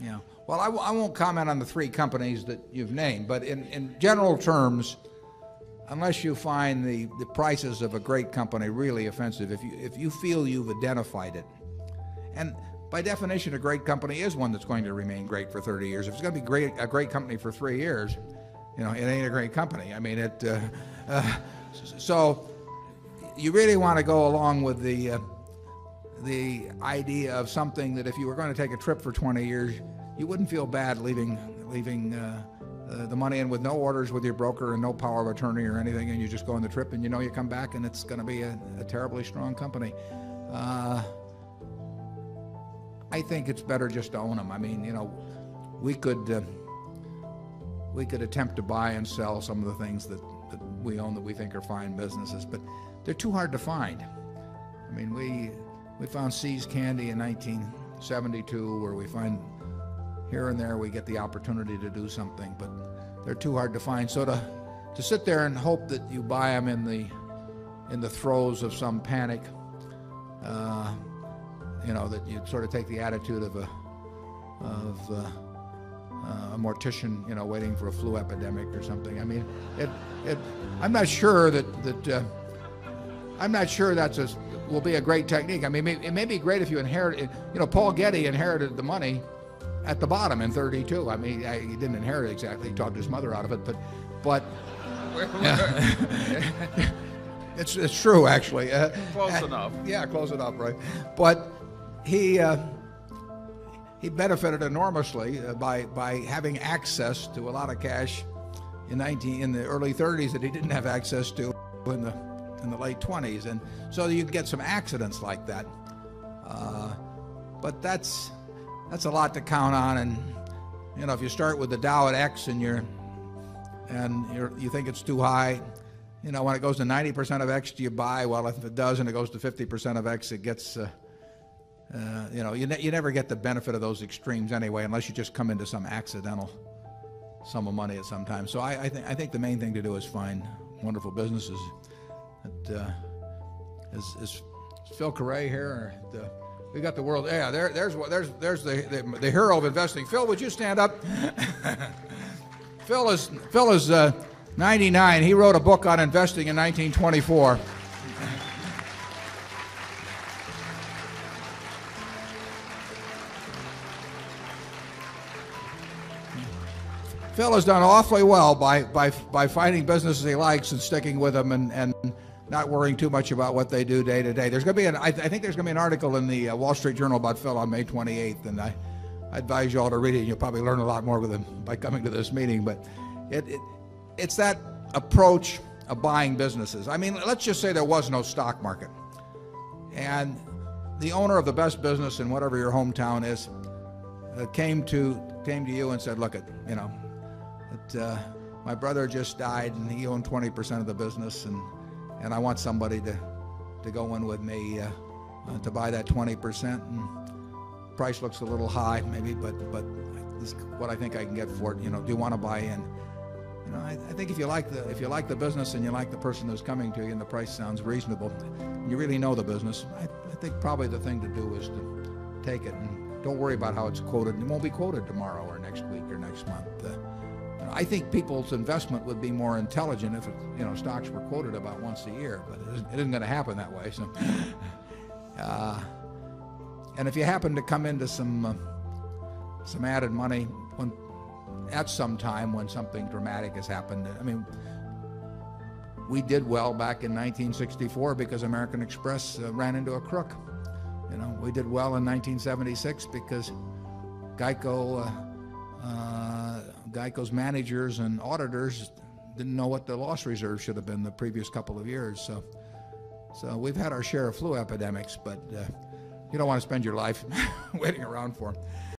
Yeah. Well, I won't comment on the three companies that you've named, but in general terms, unless you find the prices of a great company really offensive, if you feel you've identified it, and by definition, a great company is one that's going to remain great for 30 years. If it's going to be a great company for 3 years, it ain't a great company. I mean, so you really want to go along with the idea of something that if you were going to take a trip for 20 years, you wouldn't feel bad leaving the money in with no orders with your broker and no power of attorney or anything, and you just go on the trip and you come back and it's going to be a terribly strong company. I think it's better just to own them. I mean, we could attempt to buy and sell some of the things that we own that we think are fine businesses, but they're too hard to find. I mean, we found See's Candy in 1972, where we find here and there we get the opportunity to do something, but they're too hard to find. So to sit there and hope that you buy them in the throes of some panic, that you sort of take the attitude of a mortician, waiting for a flu epidemic or something. I mean, I'm not sure that will be a great technique. I mean, it may be great if you inherit. Paul Getty inherited the money at the bottom in '32. I mean, he didn't inherit it exactly. He talked his mother out of it, but yeah. It's true, actually. Close enough. Yeah, close enough, right? But he benefited enormously by having access to a lot of cash in the early 30s that he didn't have access to in the late 20s, and so you get some accidents like that. But that's a lot to count on, and if you start with the Dow at X and you think it's too high, when it goes to 90% of X, do you buy? Well, if it does and it goes to 50% of X, it gets you never get the benefit of those extremes anyway, unless you just come into some accidental sum of money at some time. So I think the main thing to do is find wonderful businesses. Is Phil Carre here? We got the world. Yeah, there's the hero of investing. Phil, would you stand up? Phil is 99. He wrote a book on investing in 1924. Phil has done awfully well by finding businesses he likes and sticking with them and not worrying too much about what they do day to day. There's going to be I think there's going to be an article in the Wall Street Journal about Phil on May 28th, and I advise you all to read it. You'll probably learn a lot more with him by coming to this meeting. But it's that approach of buying businesses. I mean, let's just say there was no stock market, and the owner of the best business in whatever your hometown is came to you and said, "Look, my brother just died and he owned 20% of the business, and I want somebody to go in with me to buy that 20%, and price looks a little high maybe, but this is what I think I can get for it. Do you want to buy in?" I think if you like the business and you like the person who's coming to you and the price sounds reasonable, and you really know the business, I think probably the thing to do is to take it and don't worry about how it's quoted. It won't be quoted tomorrow or next week or next month. I think people's investment would be more intelligent if stocks were quoted about once a year, but it isn't going to happen that way. So, and if you happen to come into some added money at some time when something dramatic has happened, I mean, we did well back in 1964 because American Express ran into a crook. We did well in 1976 because Geico's managers and auditors didn't know what the loss reserve should have been the previous couple of years. So we've had our share of flu epidemics, but you don't want to spend your life waiting around for them.